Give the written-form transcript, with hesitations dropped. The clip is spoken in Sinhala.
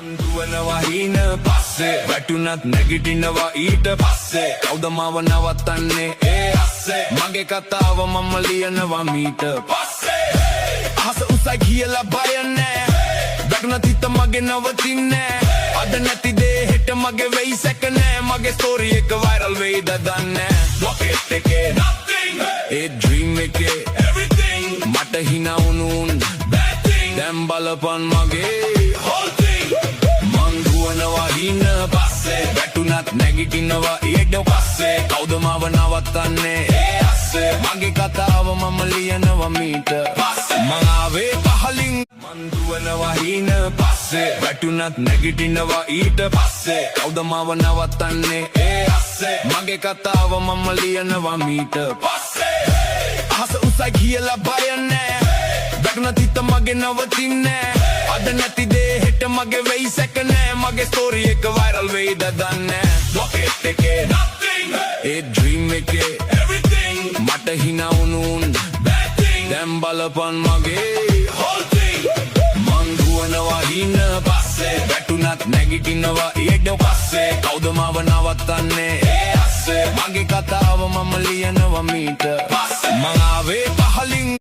දුවනවා හීන පස්සේ වැටුණත් නැගිටිනවා ඊට පස්සේ කවුද මාව නවත්තන්නේ ඒ අස්සේ මගේ කතාව මම ලියනවා මීට පස්සේ අහස උසයි කියලා බය නෑ වැටුණත් හිත මගේ නවතින්නේ අද නැති දේ හෙට මගේ වෙයි සැක නෑ මගේ ස්ටෝරි එක වයිරල් වෙයිද දන්නේ රොකට් එකේ nothing ඒ ඩ්‍රීම් එකේ everything මට හිනා වුණුන් bad thing දැන් බලපන් මගේ whole thing මං දුවනවා හින පස්සේ වැටුණත් නැගිටිනවා ඊට පස්සේ කවුද මාව නවත්තන්නේ ඒ අස්සේ මගේ කතාව මම ලියනවා මීට පස්සේ මං ආවේ පහලින් මං දුවනවා හින පස්සේ වැටුණත් නැගිටිනවා ඊට පස්සේ කවුද මාව නවත්තන්නේ ඒ අස්සේ මගේ කතාව මම ලියනවා මීට පස්සේ අහස උසයි කියලා බය නෑ වැටුණත් හිත මගේ නවතින්නේ අද නැති දේ හෙට මගේ වෙයි සැක නෑ මගේ ස්ටෝරි එක වයිරල් වෙයිද දන්නේ රොකට් එකේ nothing ඒ ඩ්‍රීම් එකේ everything මට හිනා වුණුන් bad thing දැන් බලපන් මගේ whole thing මං දුවනවා හින පස්සේ වැටුණත් නැගිටිනවා ඊට පස්සේ කවුද මාව නවත්තන්නේ ඒ අස්සේ මගේ කතාව මම ලියනවා මීට පස්සේ මං ආවේ පහලින්